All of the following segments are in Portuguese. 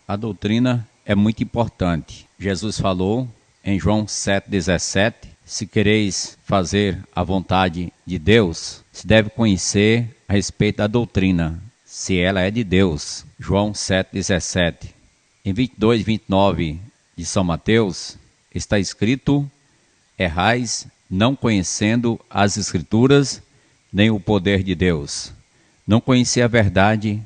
A doutrina é muito importante. Jesus falou em João 7,17, se quereis fazer a vontade de Deus, se deve conhecer a respeito da doutrina, se ela é de Deus. João 7,17. Em 22 e 29 de São Mateus, está escrito: errais não conhecendo as Escrituras, nem o poder de Deus. Não conhecer a verdade,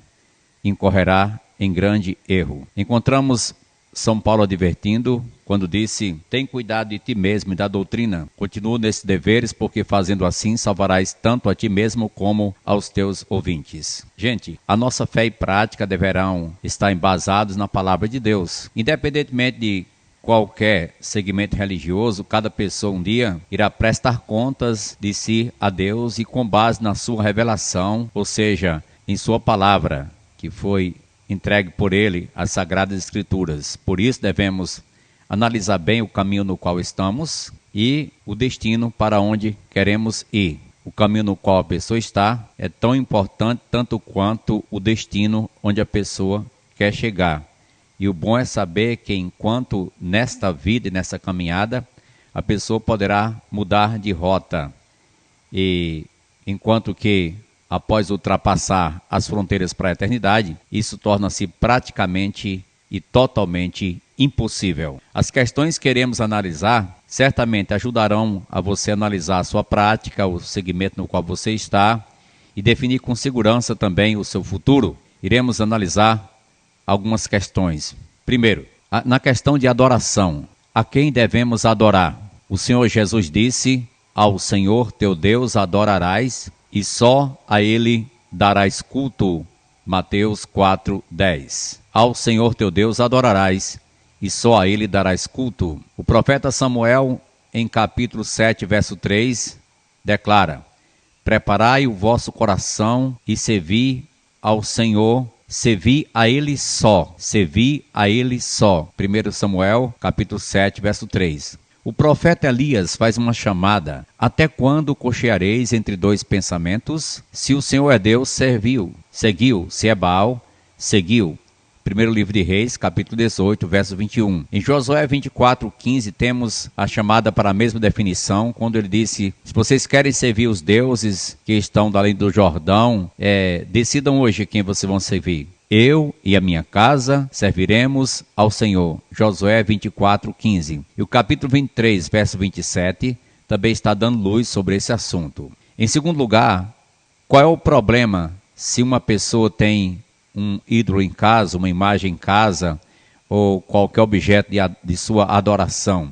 incorrerá em grande erro. Encontramos São Paulo advertindo quando disse: tem cuidado de ti mesmo e da doutrina. Continua nesses deveres, porque fazendo assim salvarás tanto a ti mesmo como aos teus ouvintes. Gente, a nossa fé e prática deverão estar embasados na palavra de Deus. Independentemente de qualquer segmento religioso, cada pessoa um dia irá prestar contas de si a Deus e com base na sua revelação, ou seja, em sua palavra, que foi entregue por ele, as Sagradas Escrituras. Por isso devemos analisar bem o caminho no qual estamos e o destino para onde queremos ir. O caminho no qual a pessoa está é tão importante tanto quanto o destino onde a pessoa quer chegar. E o bom é saber que enquanto nesta vida e nessa caminhada, a pessoa poderá mudar de rota. E enquanto que após ultrapassar as fronteiras para a eternidade, isso torna-se praticamente e totalmente impossível. As questões que queremos analisar certamente ajudarão a você analisar a sua prática, o segmento no qual você está e definir com segurança também o seu futuro. Iremos analisar algumas questões. Primeiro, na questão de adoração, a quem devemos adorar? O Senhor Jesus disse: ao Senhor teu Deus adorarás e só a Ele darás culto. Mateus 4:10. Ao Senhor teu Deus adorarás e só a Ele darás culto. O profeta Samuel, em capítulo 7, verso 3, declara: preparai o vosso coração e servi ao Senhor, servi a Ele só, servi a Ele só. 1 Samuel, capítulo 7, verso 3. O profeta Elias faz uma chamada: até quando cocheareis entre dois pensamentos? Se o Senhor é Deus, seguiu. Se é Baal, seguiu. Primeiro livro de Reis, capítulo 18, verso 21. Em Josué 24:15 temos a chamada para a mesma definição, quando ele disse: se vocês querem servir os deuses que estão além do Jordão, decidam hoje quem vocês vão servir. Eu e a minha casa serviremos ao Senhor. Josué 24:15. E o capítulo 23, verso 27, também está dando luz sobre esse assunto. Em segundo lugar, qual é o problema se uma pessoa tem um ídolo em casa, uma imagem em casa, ou qualquer objeto de sua adoração?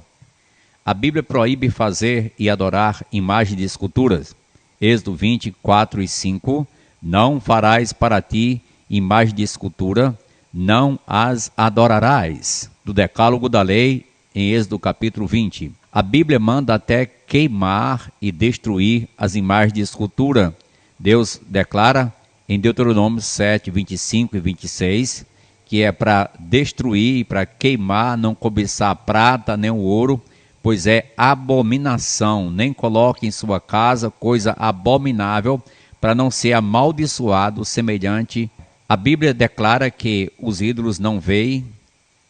A Bíblia proíbe fazer e adorar imagens de esculturas. Êxodo 24:5. Não farás para ti imagem de escultura, não as adorarás. Do decálogo da lei, em Êxodo capítulo 20. A Bíblia manda até queimar e destruir as imagens de escultura. Deus declara em Deuteronômio 7, 25 e 26, que é para destruir e para queimar, não cobiçar a prata nem o ouro, pois é abominação. Nem coloque em sua casa coisa abominável, para não ser amaldiçoado semelhante. A Bíblia declara que os ídolos não veem,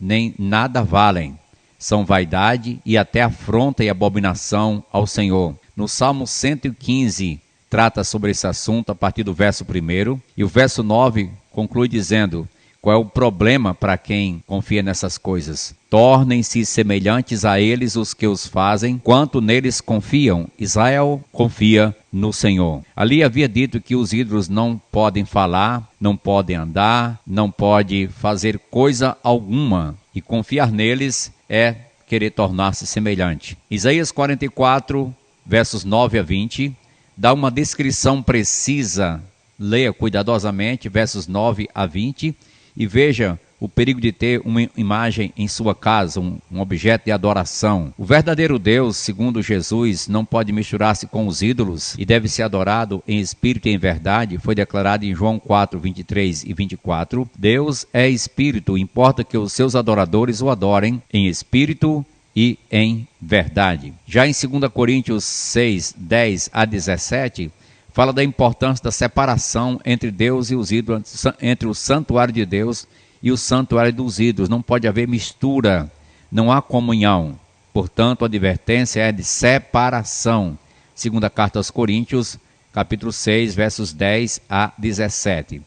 nem nada valem. São vaidade e até afronta e abominação ao Senhor. No Salmo 115, trata sobre esse assunto a partir do verso 1, e o verso 9 conclui dizendo: qual é o problema para quem confia nessas coisas? Tornem-se semelhantes a eles os que os fazem, quanto neles confiam. Israel confia no Senhor. Ali havia dito que os ídolos não podem falar, não podem andar, não podem fazer coisa alguma, e confiar neles é querer tornar-se semelhante. Isaías 44, versos 9 a 20, dá uma descrição precisa. Leia cuidadosamente, versos 9 a 20, e veja o perigo de ter uma imagem em sua casa, um objeto de adoração. O verdadeiro Deus, segundo Jesus, não pode misturar-se com os ídolos e deve ser adorado em espírito e em verdade. Foi declarado em João 4, 23 e 24. Deus é espírito, importa que os seus adoradores o adorem em espírito e em verdade. Já em 2 Coríntios 6, 10 a 17, fala da importância da separação entre Deus e os ídolos, entre o santuário de Deus e o santuário dos ídolos. Não pode haver mistura, não há comunhão. Portanto, a advertência é de separação. Segunda carta aos Coríntios, capítulo 6, versos 10 a 17.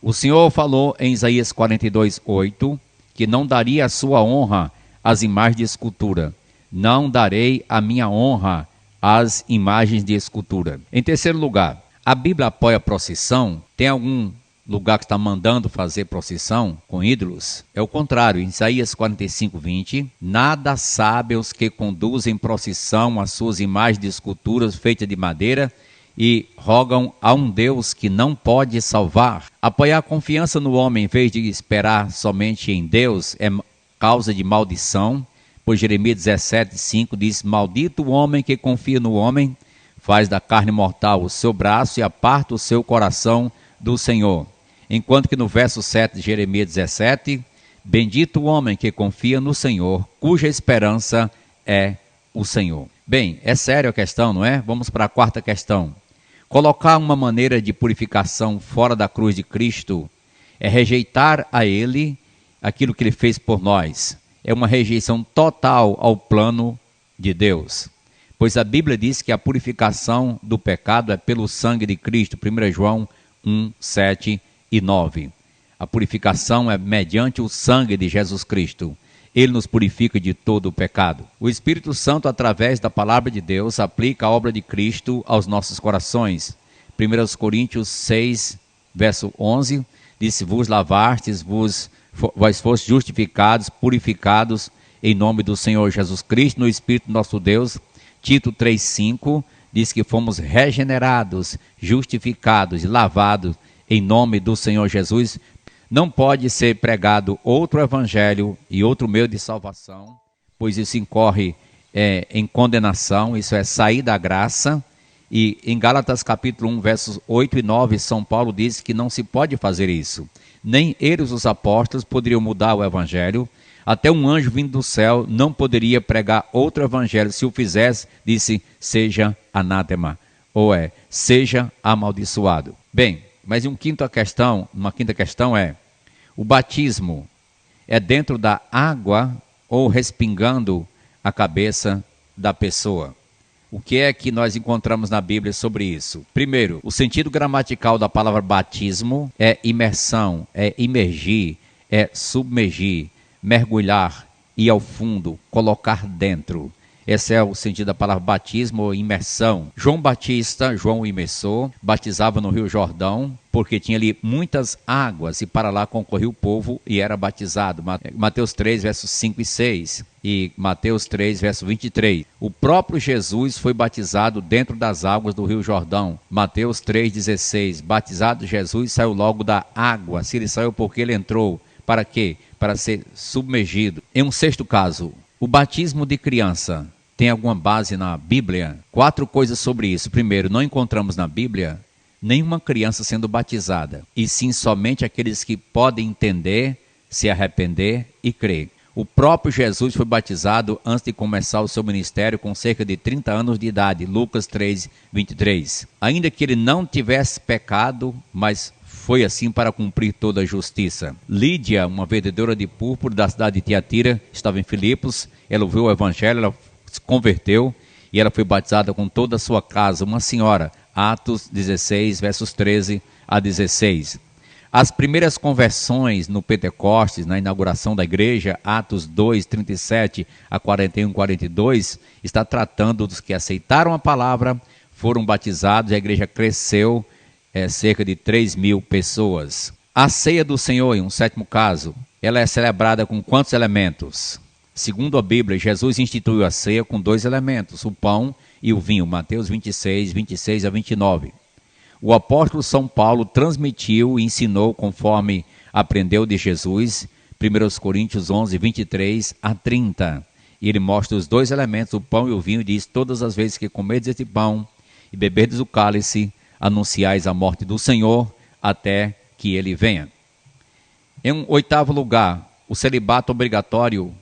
O Senhor falou em Isaías 42:8 que não daria a sua honra às imagens de escultura. Não darei a minha honra às imagens de escultura. Em terceiro lugar, a Bíblia apoia a procissão? Tem algum lugar que está mandando fazer procissão com ídolos? É o contrário. Em Isaías 45:20, nada sabem os que conduzem procissão às suas imagens de esculturas feitas de madeira e rogam a um Deus que não pode salvar. Apoiar a confiança no homem em vez de esperar somente em Deus é causa de maldição, pois Jeremias 17:5 diz: maldito o homem que confia no homem, faz da carne mortal o seu braço e aparta o seu coração do Senhor. Enquanto que no verso 7 de Jeremias 17, bendito o homem que confia no Senhor, cuja esperança é o Senhor. Bem, é sério a questão, não é? Vamos para a quarta questão. Colocar uma maneira de purificação fora da cruz de Cristo é rejeitar a Ele aquilo que Ele fez por nós. É uma rejeição total ao plano de Deus. Pois a Bíblia diz que a purificação do pecado é pelo sangue de Cristo. 1 João 1, 7 e 9. A purificação é mediante o sangue de Jesus Cristo. Ele nos purifica de todo o pecado. O Espírito Santo, através da palavra de Deus, aplica a obra de Cristo aos nossos corações. 1 Coríntios 6, verso 11, diz: vos lavastes, vós fostes justificados, purificados em nome do Senhor Jesus Cristo, no Espírito nosso Deus. Tito 3,5 diz que fomos regenerados, justificados e lavados em nome do Senhor Jesus. Não pode ser pregado outro evangelho e outro meio de salvação, pois isso incorre em condenação, isso é sair da graça. E em Gálatas capítulo 1, versos 8 e 9, São Paulo diz que não se pode fazer isso. Nem eles, os apóstolos, poderiam mudar o evangelho. Até um anjo vindo do céu não poderia pregar outro evangelho. Se o fizesse, disse, seja anátema, ou seja amaldiçoado. Bem, mas uma quinta questão é, o batismo é dentro da água ou respingando a cabeça da pessoa? O que é que nós encontramos na Bíblia sobre isso? Primeiro, o sentido gramatical da palavra batismo é imersão, é imergir, é submergir, mergulhar, ir ao fundo, colocar dentro. Esse é o sentido da palavra batismo ou imersão. João Batista, João o imersor, batizava no Rio Jordão, porque tinha ali muitas águas e para lá concorria o povo e era batizado. Mateus 3, versos 5 e 6 e Mateus 3, verso 23. O próprio Jesus foi batizado dentro das águas do Rio Jordão. Mateus 3,16. Batizado Jesus saiu logo da água. Se ele saiu porque ele entrou. Para quê? Para ser submergido. Em um sexto caso, o batismo de criança tem alguma base na Bíblia? 4 coisas sobre isso. Primeiro, não encontramos na Bíblia nenhuma criança sendo batizada, e sim somente aqueles que podem entender, se arrepender e crer. O próprio Jesus foi batizado antes de começar o seu ministério com cerca de 30 anos de idade, Lucas 3, 23. Ainda que ele não tivesse pecado, mas foi assim para cumprir toda a justiça. Lídia, uma vendedora de púrpura da cidade de Tiatira, estava em Filipos, ela ouviu o evangelho, ela se converteu e ela foi batizada com toda a sua casa, uma senhora. Atos 16, versos 13 a 16. As primeiras conversões no Pentecostes, na inauguração da igreja, Atos 2, 37 a 41, 42, está tratando dos que aceitaram a palavra, foram batizados e a igreja cresceu, cerca de 3.000 pessoas. A ceia do Senhor, em um sétimo caso, ela é celebrada com quantos elementos? Segundo a Bíblia, Jesus instituiu a ceia com 2 elementos, o pão e o vinho, Mateus 26, 26 a 29. O apóstolo São Paulo transmitiu e ensinou conforme aprendeu de Jesus, 1 Coríntios 11, 23 a 30. E ele mostra os 2 elementos, o pão e o vinho, e diz, todas as vezes que comerdes este pão e beberdes o cálice, anunciais a morte do Senhor até que ele venha. Em um 8º lugar, o celibato obrigatório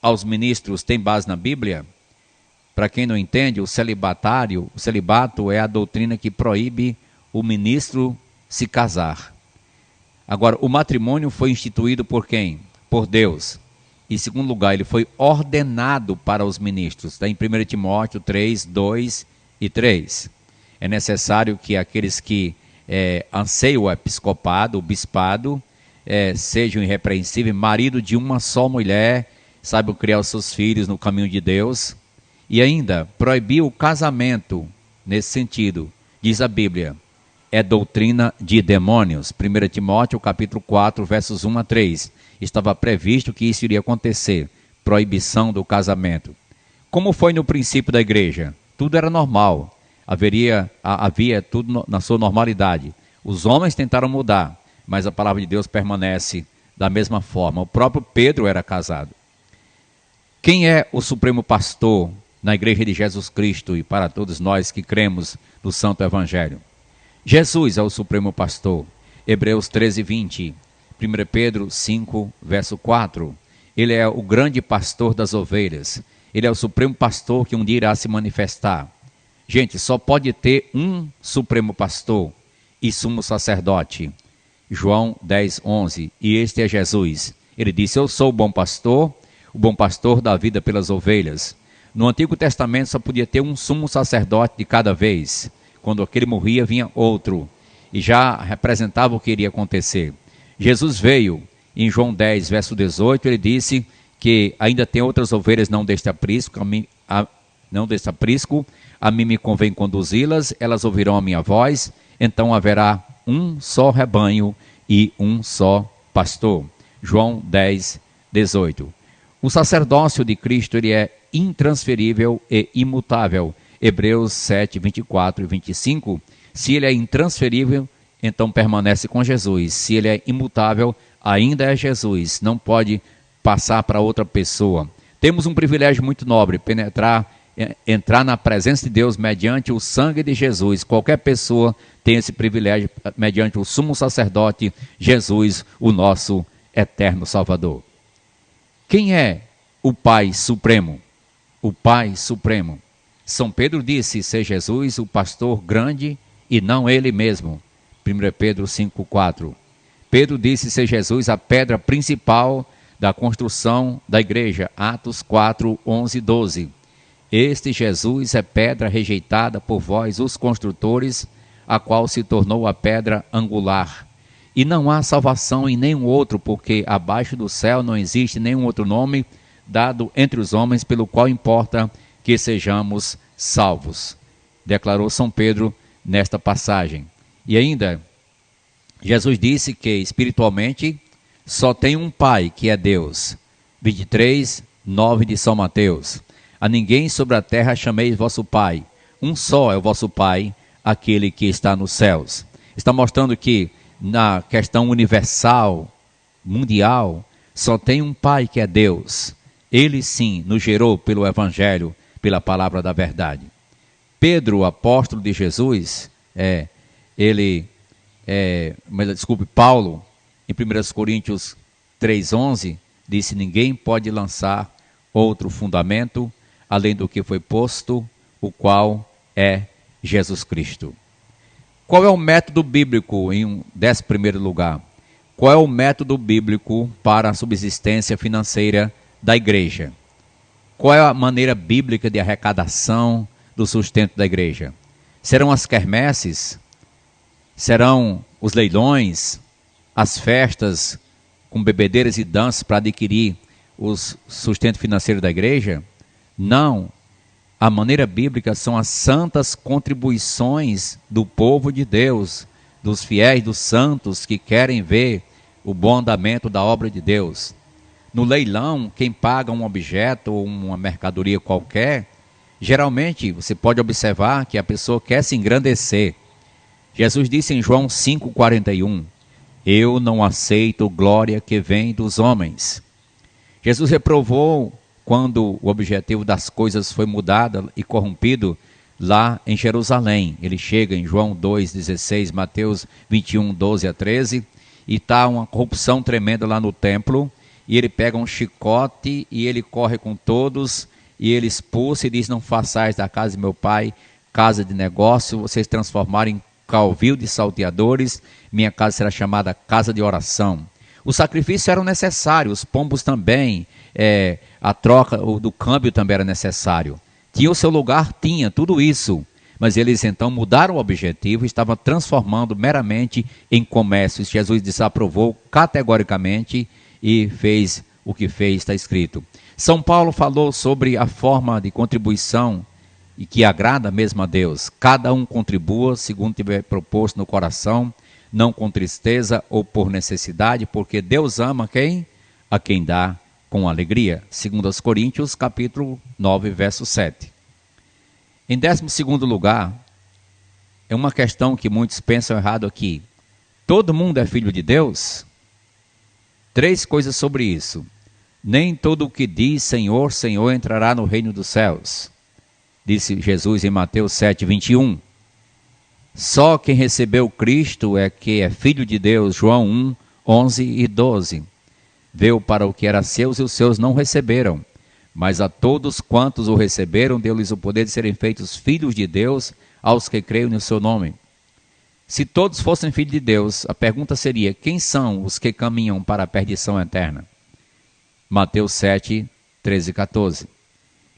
aos ministros tem base na Bíblia? Para quem não entende, o celibato é a doutrina que proíbe o ministro se casar. Agora, o matrimônio foi instituído por quem? Por Deus. Em segundo lugar, ele foi ordenado para os ministros. Está em 1 Timóteo 3, 2 e 3. É necessário que aqueles que anseiam o episcopado, o bispado, sejam irrepreensíveis, marido de uma só mulher, saibam criar os seus filhos no caminho de Deus. E ainda, proibiu o casamento nesse sentido. Diz a Bíblia, é doutrina de demônios. 1 Timóteo capítulo 4, versos 1 a 3. Estava previsto que isso iria acontecer, proibição do casamento. Como foi no princípio da igreja? Tudo era normal, havia tudo na sua normalidade. Os homens tentaram mudar, mas a palavra de Deus permanece da mesma forma. O próprio Pedro era casado. Quem é o supremo pastor na igreja de Jesus Cristo e para todos nós que cremos no Santo Evangelho? Jesus é o supremo pastor. Hebreus 13, 20. 1 Pedro 5, verso 4. Ele é o grande pastor das ovelhas. Ele é o supremo pastor que um dia irá se manifestar. Gente, só pode ter um supremo pastor e sumo sacerdote. João 10, 11. E este é Jesus. Ele disse, eu sou o bom pastor dá vida pelas ovelhas. No Antigo Testamento só podia ter um sumo sacerdote de cada vez. Quando aquele morria, vinha outro. E já representava o que iria acontecer. Jesus veio, em João 10, verso 18, ele disse que ainda tem outras ovelhas não deste aprisco, a mim me convém conduzi-las, elas ouvirão a minha voz, então haverá um só rebanho e um só pastor. João 10, 18. O sacerdócio de Cristo ele é intransferível e imutável. Hebreus 7, 24 e 25. Se ele é intransferível, então permanece com Jesus. Se ele é imutável, ainda é Jesus. Não pode passar para outra pessoa. Temos um privilégio muito nobre, entrar na presença de Deus mediante o sangue de Jesus. Qualquer pessoa tem esse privilégio mediante o sumo sacerdote Jesus, o nosso eterno Salvador. Quem é o Pai Supremo? O Pai Supremo. São Pedro disse ser Jesus o pastor grande e não ele mesmo. 1 Pedro 5,4. Pedro disse ser Jesus a pedra principal da construção da igreja. Atos 4, 11 e 12. Este Jesus é pedra rejeitada por vós, os construtores, a qual se tornou a pedra angular. E não há salvação em nenhum outro, porque abaixo do céu não existe nenhum outro nome dado entre os homens pelo qual importa que sejamos salvos. Declarou São Pedro nesta passagem. E ainda, Jesus disse que espiritualmente só tem um Pai, que é Deus. 23, 9 de São Mateus. A ninguém sobre a terra chameis vosso Pai. Um só é o vosso Pai, aquele que está nos céus. Está mostrando que na questão universal, mundial, só tem um Pai que é Deus. Ele sim nos gerou pelo Evangelho, pela palavra da verdade. Pedro, apóstolo de Jesus, Paulo, em 1 Coríntios 3,11, disse, ninguém pode lançar outro fundamento, além do que foi posto, o qual é Jesus Cristo. Qual é o método bíblico, em 11º lugar? Qual é o método bíblico para a subsistência financeira da igreja? Qual é a maneira bíblica de arrecadação do sustento da igreja? Serão as quermesses? Serão os leilões? As festas com bebedeiras e danças para adquirir o sustento financeiro da igreja? Não. A maneira bíblica são as santas contribuições do povo de Deus, dos fiéis, dos santos que querem ver o bom andamento da obra de Deus. No leilão, quem paga um objeto ou uma mercadoria qualquer, geralmente você pode observar que a pessoa quer se engrandecer. Jesus disse em João 5,41, eu não aceito glória que vem dos homens. Jesus reprovou quando o objetivo das coisas foi mudado e corrompido lá em Jerusalém. Ele chega em João 2,16, Mateus 21, 12 a 13, e está uma corrupção tremenda lá no templo, e ele pega um chicote e ele corre com todos, e ele expulsa e diz, não façais da casa de meu pai casa de negócio, vocês transformarem calvil de salteadores, minha casa será chamada casa de oração. Os sacrifícios eram necessários, os pombos também, a troca do câmbio também era necessário. Tinha o seu lugar, tinha tudo isso. Mas eles então mudaram o objetivo e estavam transformando meramente em comércio. Jesus desaprovou categoricamente e fez o que fez, está escrito. São Paulo falou sobre a forma de contribuição e que agrada mesmo a Deus. Cada um contribua segundo tiver proposto no coração, não com tristeza ou por necessidade, porque Deus ama quem? A quem dá com alegria. 2 Coríntios, capítulo 9, verso 7. Em 12º lugar, é uma questão que muitos pensam errado aqui. Todo mundo é filho de Deus? 3 coisas sobre isso. Nem todo o que diz Senhor, Senhor entrará no reino dos céus. Disse Jesus em Mateus 7, 21. Só quem recebeu Cristo é que é filho de Deus. João 1, 11 e 12. Veio para o que era seus e os seus não receberam. Mas a todos quantos o receberam, deu-lhes o poder de serem feitos filhos de Deus, aos que creem no seu nome. Se todos fossem filhos de Deus, a pergunta seria, quem são os que caminham para a perdição eterna? Mateus 7, 13 e 14.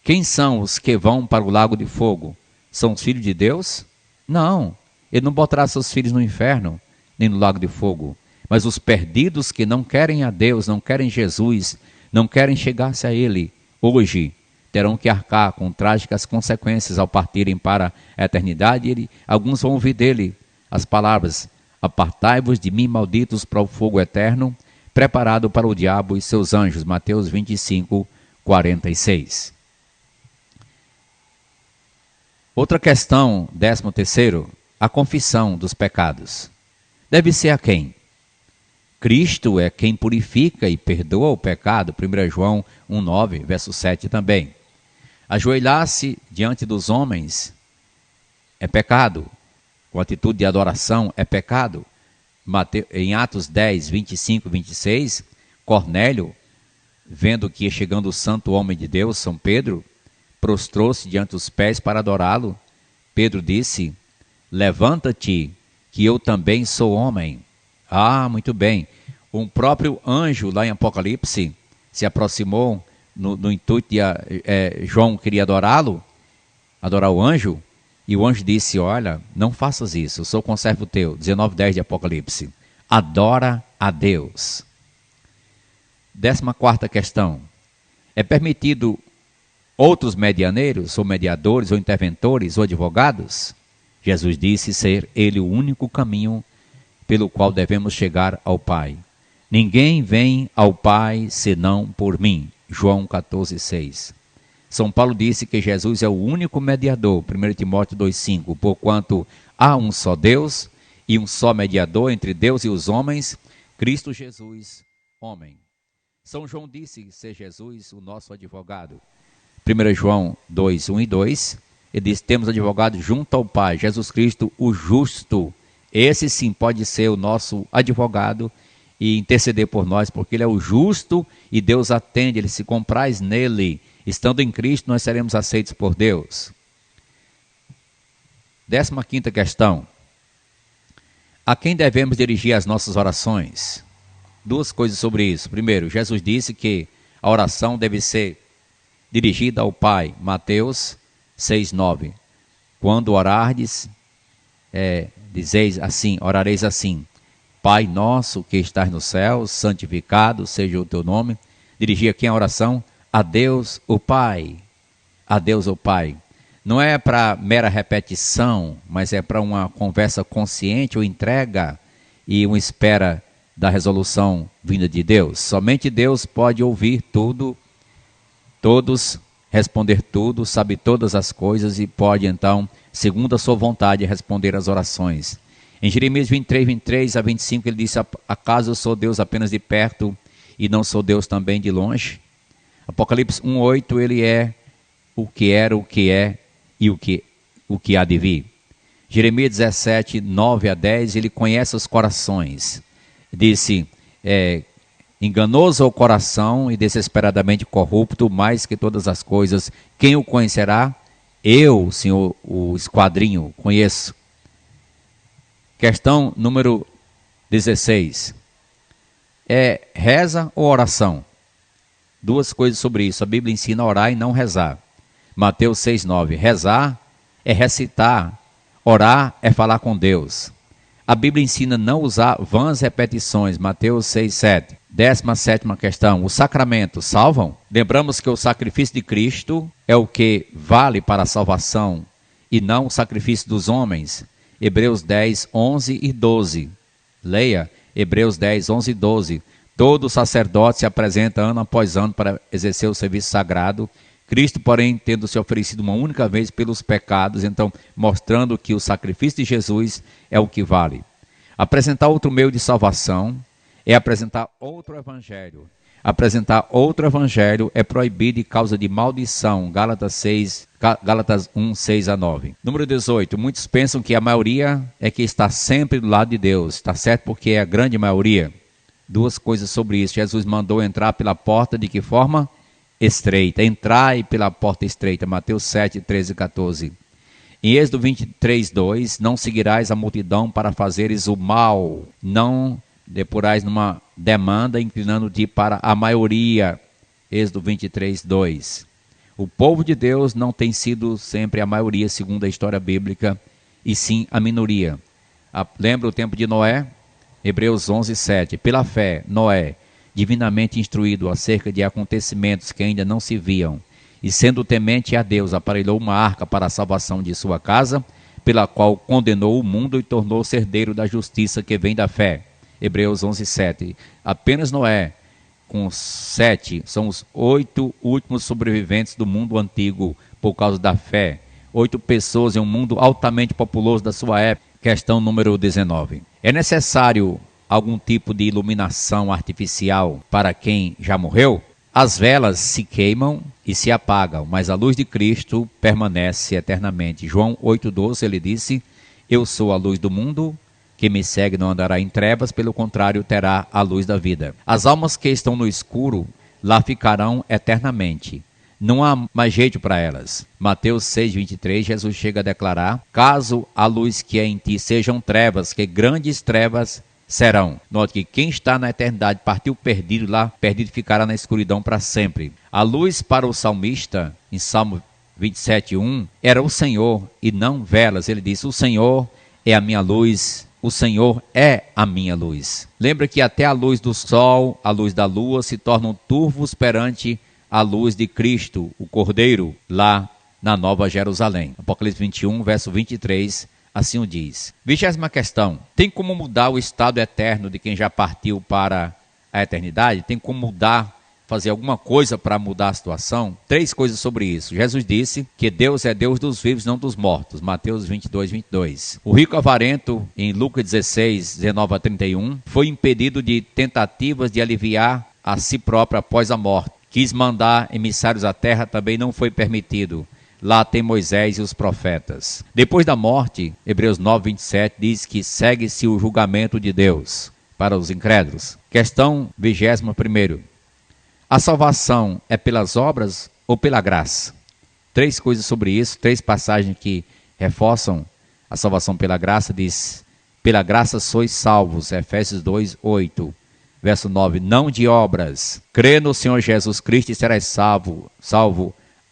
Quem são os que vão para o lago de fogo? São os filhos de Deus? Não, ele não botará seus filhos no inferno, nem no lago de fogo. Mas os perdidos que não querem a Deus, não querem Jesus, não querem chegar-se a Ele, hoje terão que arcar com trágicas consequências ao partirem para a eternidade. Alguns vão ouvir dele as palavras: apartai-vos de mim, malditos, para o fogo eterno, preparado para o diabo e seus anjos. Mateus 25, 46. Outra questão, 13º, a confissão dos pecados. Deve ser a quem? Cristo é quem purifica e perdoa o pecado, 1 João 1,9, verso 7 também. Ajoelhar-se diante dos homens é pecado, com atitude de adoração é pecado. Em Atos 10, 25 e 26, Cornélio, vendo que ia chegando o santo homem de Deus, São Pedro, prostrou-se diante dos pés para adorá-lo. Pedro disse, levanta-te, que eu também sou homem. Ah, muito bem. Um próprio anjo lá em Apocalipse se aproximou no intuito de João queria adorá-lo, adorar o anjo, e o anjo disse, olha, não faças isso, eu sou conservo teu. 19:10 de Apocalipse. Adora a Deus. 14ª questão. É permitido outros medianeiros, ou mediadores, ou interventores, ou advogados? Jesus disse ser ele o único caminho pelo qual devemos chegar ao Pai. Ninguém vem ao Pai senão por mim. João 14:6. São Paulo disse que Jesus é o único mediador. 1 Timóteo 2:5. Porquanto há um só Deus e um só mediador entre Deus e os homens, Cristo Jesus, homem. São João disse ser Jesus o nosso advogado. 1 João 2, 1 e 2. Ele diz, temos advogado junto ao Pai, Jesus Cristo, o justo. Esse sim pode ser o nosso advogado e interceder por nós, porque ele é o justo e Deus atende, ele se compraz nele. Estando em Cristo, nós seremos aceitos por Deus. 15ª questão. A quem devemos dirigir as nossas orações? 2 coisas sobre isso. Primeiro, Jesus disse que a oração deve ser dirigida ao Pai. Mateus 6:9. Quando orardes, dizeis assim, orareis assim, Pai nosso que estás no céu, santificado seja o teu nome. Dirigir aqui a oração a Deus o Pai. A Deus o Pai. Não é para mera repetição, mas é para uma conversa consciente ou entrega e uma espera da resolução vinda de Deus. Somente Deus pode ouvir tudo, todos, responder tudo, sabe todas as coisas e pode então, segundo a sua vontade, responder às orações. Em Jeremias 23, 23 a 25, ele disse, acaso eu sou Deus apenas de perto e não sou Deus também de longe? Apocalipse 1:8, ele é o que era, o que é e o que há de vir. Jeremias 17, 9 a 10, ele conhece os corações. Disse, enganoso é o coração e desesperadamente corrupto, mais que todas as coisas. Quem o conhecerá? Eu, Senhor, o esquadrinho, conheço. Questão número 16. É reza ou oração? Duas coisas sobre isso. A Bíblia ensina a orar e não rezar. Mateus 6,9. Rezar é recitar, orar é falar com Deus. A Bíblia ensina não usar vãs repetições. Mateus 6,7. 17ª questão. Os sacramentos salvam? Lembramos que o sacrifício de Cristo é o que vale para a salvação e não o sacrifício dos homens. Hebreus 10, 11 e 12. Leia Hebreus 10, 11 e 12. Todo sacerdote se apresenta ano após ano para exercer o serviço sagrado. Cristo, porém, tendo se oferecido uma única vez pelos pecados, então mostrando que o sacrifício de Jesus é o que vale. Apresentar outro meio de salvação é apresentar outro evangelho. Apresentar outro evangelho é proibido em causa de maldição. Gálatas 1, 6 a 9. Número 18. Muitos pensam que a maioria é que está sempre do lado de Deus. Está certo porque é a grande maioria. Duas coisas sobre isso. Jesus mandou entrar pela porta de que forma? Estreita. Entrai pela porta estreita. Mateus 7, 13 e 14. Em Êxodo 23, 2. Não seguirás a multidão para fazeres o mal. Não depurais numa demanda, inclinando-te para a maioria. Êxodo 23, 2. O povo de Deus não tem sido sempre a maioria, segundo a história bíblica, e sim a minoria. Lembra o tempo de Noé? Hebreus 11, 7. Pela fé, Noé, divinamente instruído acerca de acontecimentos que ainda não se viam, e sendo temente a Deus, aparelhou uma arca para a salvação de sua casa, pela qual condenou o mundo e tornou-se herdeiro da justiça que vem da fé. Hebreus 11, 7. Apenas Noé, com 7, são os 8 últimos sobreviventes do mundo antigo por causa da fé. 8 pessoas em um mundo altamente populoso da sua época. Questão número 19. É necessário algum tipo de iluminação artificial para quem já morreu? As velas se queimam e se apagam, mas a luz de Cristo permanece eternamente. João 8,12, ele disse: eu sou a luz do mundo. Quem me segue não andará em trevas, pelo contrário, terá a luz da vida. As almas que estão no escuro, lá ficarão eternamente. Não há mais jeito para elas. Mateus 6,23, Jesus chega a declarar: caso a luz que é em ti sejam trevas, que grandes trevas serão. Note que quem está na eternidade partiu perdido, lá perdido ficará na escuridão para sempre. A luz para o salmista, em Salmo 27,1, era o Senhor e não velas. Ele disse: o Senhor é a minha luz. O Senhor é a minha luz. Lembra que até a luz do sol, a luz da lua se tornam turvos perante a luz de Cristo, o Cordeiro, lá na Nova Jerusalém. Apocalipse 21, verso 23, assim o diz. 20ª questão. Tem como mudar o estado eterno de quem já partiu para a eternidade? Tem como mudar, fazer alguma coisa para mudar a situação? 3 coisas sobre isso. Jesus disse que Deus é Deus dos vivos, não dos mortos. Mateus 22, 22. O rico avarento, em Lucas 16, 19 a 31, foi impedido de tentativas de aliviar a si próprio após a morte. Quis mandar emissários à terra, também não foi permitido. Lá tem Moisés e os profetas. Depois da morte, Hebreus 9, 27, diz que segue-se o julgamento de Deus para os incrédulos. Questão 21ª. A salvação é pelas obras ou pela graça? 3 coisas sobre isso, 3 passagens que reforçam a salvação pela graça. Diz: pela graça sois salvos, Efésios 2, 8. Verso 9, não de obras. Crê no Senhor Jesus Cristo e serás salvo.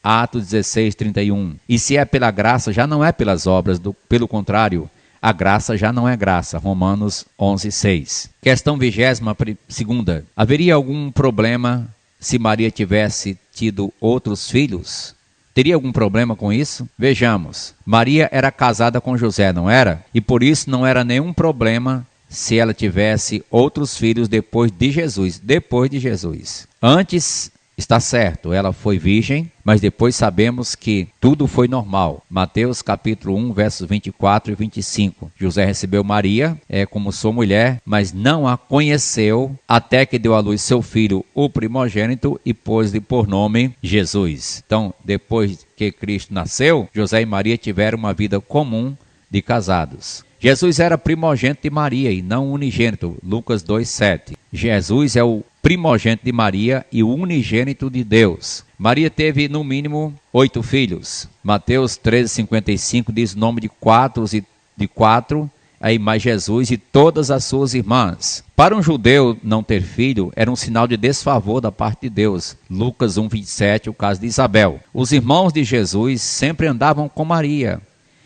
Atos 16, 31. E se é pela graça, já não é pelas obras, pelo contrário, a graça já não é graça. Romanos 11, 6. Questão 22ª. Haveria algum problema se Maria tivesse tido outros filhos? Teria algum problema com isso? Vejamos. Maria era casada com José, não era? E por isso não era nenhum problema se ela tivesse outros filhos depois de Jesus. Antes, está certo, ela foi virgem, mas depois sabemos que tudo foi normal. Mateus capítulo 1, versos 24 e 25. José recebeu Maria como sua mulher, mas não a conheceu até que deu à luz seu filho, o primogênito, e pôs-lhe por nome Jesus. Então, depois que Cristo nasceu, José e Maria tiveram uma vida comum de casados. Jesus era primogênito de Maria e não unigênito. Lucas 2, 7. Jesus é o primogênito de Maria e o unigênito de Deus. Maria teve no mínimo 8 filhos. Mateus 13, 55 diz o nome de 4, aí mais Jesus e todas as suas irmãs. Para um judeu não ter filho era um sinal de desfavor da parte de Deus. Lucas 1:27, o caso de Isabel. Os irmãos de Jesus sempre andavam com Maria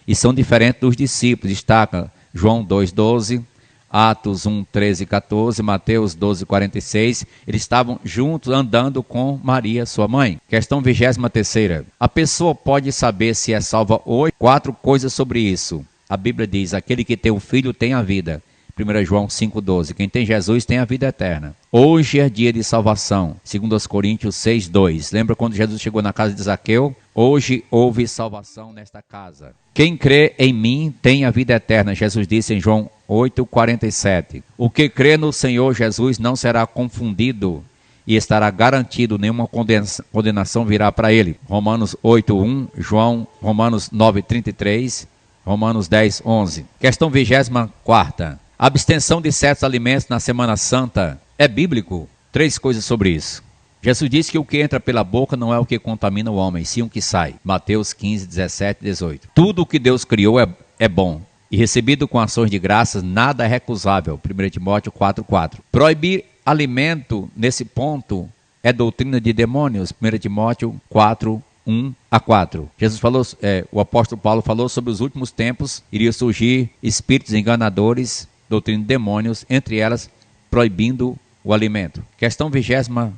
e são diferentes dos discípulos. Destaca João 2:12, Atos 1:13 e 14, Mateus 12:46. Eles estavam juntos andando com Maria, sua mãe. Questão 23ª. A pessoa pode saber se é salva hoje? 4 coisas sobre isso. A Bíblia diz: aquele que tem o filho tem a vida. 1 João 5:12. Quem tem Jesus tem a vida eterna. Hoje é dia de salvação. 2 Coríntios 6:2. Lembra quando Jesus chegou na casa de Zaqueu? Hoje houve salvação nesta casa. Quem crê em mim tem a vida eterna. Jesus disse em João 8:47. O que crê no Senhor Jesus não será confundido e estará garantido, nenhuma condenação virá para ele. Romanos 8:1, Romanos 9:33, Romanos 10:11. Questão 24ª. A abstenção de certos alimentos na Semana Santa é bíblico? 3 coisas sobre isso. Jesus disse que o que entra pela boca não é o que contamina o homem, sim o que sai. Mateus 15:17-18. Tudo o que Deus criou é bom, e recebido com ações de graças, nada é recusável. 1 Timóteo 4:4. Proibir alimento nesse ponto é doutrina de demônios. 1 Timóteo 4:1-4. Jesus falou, o apóstolo Paulo falou sobre os últimos tempos, iria surgir espíritos enganadores, doutrina de demônios, entre elas proibindo o alimento. Questão 25ª.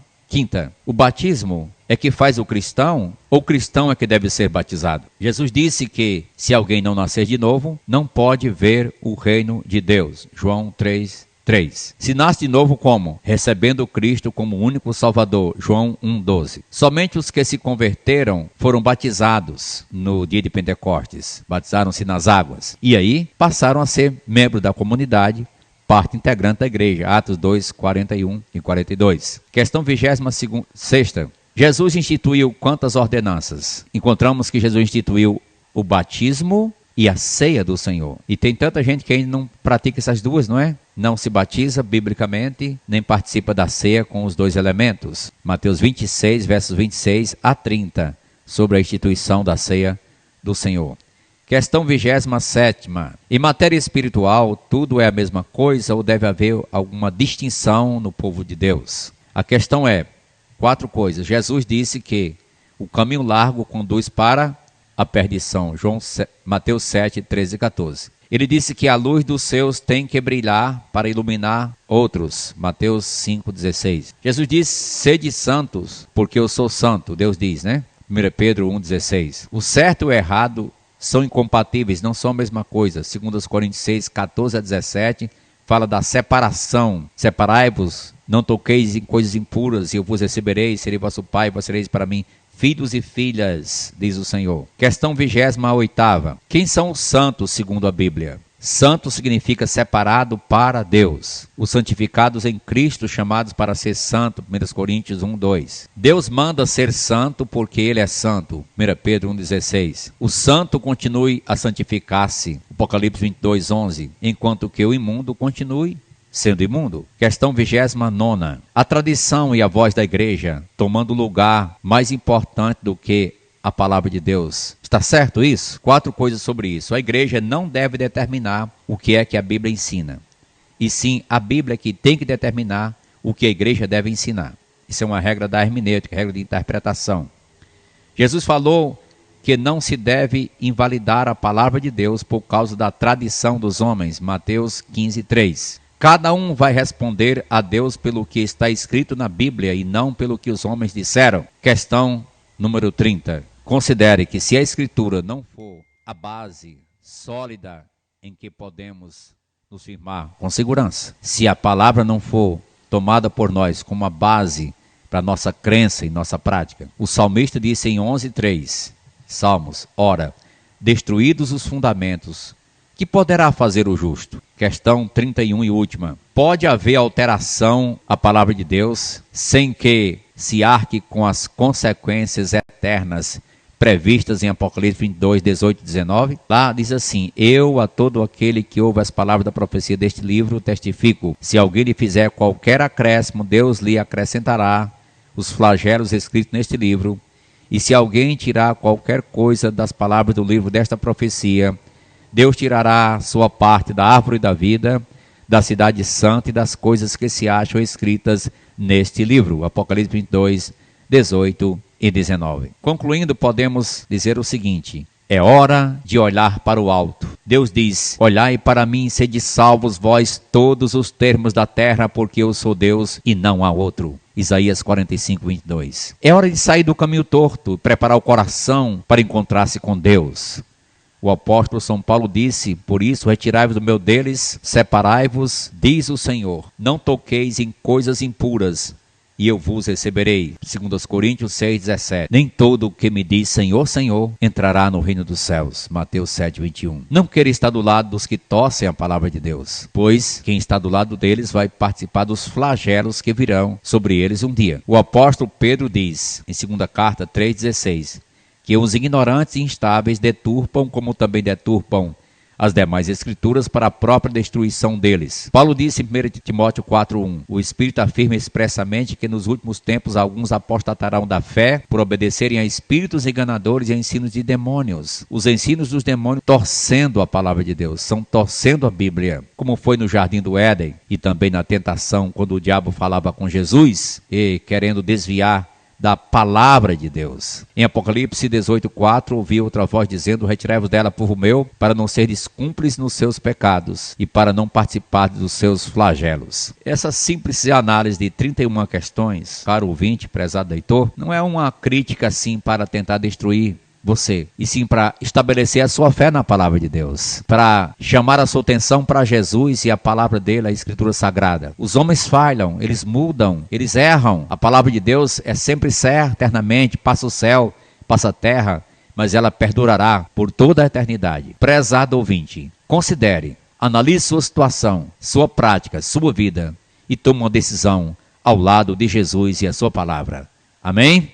O batismo é que faz o cristão ou o cristão é que deve ser batizado? Jesus disse que se alguém não nascer de novo, não pode ver o reino de Deus. João 3:3. Se nasce de novo como? Recebendo Cristo como único Salvador. João 1:12. Somente os que se converteram foram batizados no dia de Pentecostes. Batizaram-se nas águas. E aí passaram a ser membros da comunidade, parte integrante da igreja. Atos 2:41 e 42. Questão 26ª. Jesus instituiu quantas ordenanças? Encontramos que Jesus instituiu o batismo e a ceia do Senhor. E tem tanta gente que ainda não pratica essas duas, não é? Não se batiza biblicamente, nem participa da ceia com os 2 elementos. Mateus 26, versos 26-30, sobre a instituição da ceia do Senhor. Questão 27ª. Em matéria espiritual, tudo é a mesma coisa ou deve haver alguma distinção no povo de Deus? A questão é 4 coisas. Jesus disse que o caminho largo conduz para a perdição. Mateus 7:13-14. Ele disse que a luz dos seus tem que brilhar para iluminar outros. Mateus 5:16. Jesus disse: sede santos, porque eu sou santo. Deus diz, né? 1 Pedro 1:16. O certo e o errado são incompatíveis, não são a mesma coisa. 2 Coríntios 6:14-17 fala da separação. Separai-vos, não toqueis em coisas impuras, e eu vos receberei, serei vosso pai, vós sereis para mim filhos e filhas, diz o Senhor. Questão 28ª. Quem são os santos segundo a Bíblia? Santo significa separado para Deus. Os santificados em Cristo, chamados para ser santo. 1 Coríntios 1:2. Deus manda ser santo porque Ele é santo. 1 Pedro 1:16. O santo continue a santificar-se. Apocalipse 22:11. Enquanto que o imundo continue sendo imundo. Questão 29ª. A tradição e a voz da igreja tomando lugar mais importante do que a palavra de Deus. Está certo isso? 4 coisas sobre isso. A igreja não deve determinar o que é que a Bíblia ensina. E sim, a Bíblia que tem que determinar o que a igreja deve ensinar. Isso é uma regra da hermenêutica, regra de interpretação. Jesus falou que não se deve invalidar a palavra de Deus por causa da tradição dos homens. Mateus 15:3. Cada um vai responder a Deus pelo que está escrito na Bíblia e não pelo que os homens disseram. Questão número 30. Considere que se a Escritura não for a base sólida em que podemos nos firmar com segurança, se a palavra não for tomada por nós como a base para nossa crença e nossa prática. O salmista disse em 11:3, Salmos: ora, destruídos os fundamentos, que poderá fazer o justo? Questão 31 e última. Pode haver alteração à palavra de Deus sem que se arque com as consequências eternas previstas em Apocalipse 22, 18 e 19? Lá diz assim: eu a todo aquele que ouve as palavras da profecia deste livro testifico, se alguém lhe fizer qualquer acréscimo, Deus lhe acrescentará os flagelos escritos neste livro, e se alguém tirar qualquer coisa das palavras do livro desta profecia, Deus tirará sua parte da árvore da vida, da cidade santa e das coisas que se acham escritas neste livro. Apocalipse 22, 18 e 19. Concluindo, podemos dizer o seguinte: é hora de olhar para o alto. Deus diz: olhai para mim, sede salvos vós todos os termos da terra, porque eu sou Deus e não há outro. Isaías 45, 22. É hora de sair do caminho torto, preparar o coração para encontrar-se com Deus. O apóstolo São Paulo disse: por isso retirai-vos do meio deles, separai-vos, diz o Senhor. Não toqueis em coisas impuras, e eu vos receberei. 2 Coríntios 6, 17. Nem todo o que me diz Senhor, Senhor, entrará no reino dos céus. Mateus 7, 21. Não queira estar do lado dos que torcem a palavra de Deus, pois quem está do lado deles vai participar dos flagelos que virão sobre eles um dia. O apóstolo Pedro diz, em 2 carta 3,16, que os ignorantes e instáveis deturpam, como também deturpam as demais escrituras, para a própria destruição deles. Paulo disse em 1 Timóteo 4,1, o Espírito afirma expressamente que nos últimos tempos alguns apostatarão da fé por obedecerem a espíritos enganadores e a ensinos de demônios. Os ensinos dos demônios torcendo a palavra de Deus, são torcendo a Bíblia, como foi no Jardim do Éden e também na tentação, quando o diabo falava com Jesus e querendo desviar da palavra de Deus. Em Apocalipse 18:4, ouvi outra voz dizendo: retirai-vos dela, povo meu, para não seres cúmplices nos seus pecados e para não participar dos seus flagelos. Essa simples análise de 31 questões, caro ouvinte, prezado leitor, não é uma crítica assim para tentar destruir você, e sim para estabelecer a sua fé na palavra de Deus, para chamar a sua atenção para Jesus e a palavra dele, a Escritura Sagrada. Os homens falham, eles mudam, eles erram. A palavra de Deus é sempre certa, eternamente, passa o céu, passa a terra, mas ela perdurará por toda a eternidade. Prezado ouvinte, considere, analise sua situação, sua prática, sua vida e tome uma decisão ao lado de Jesus e a sua palavra. Amém?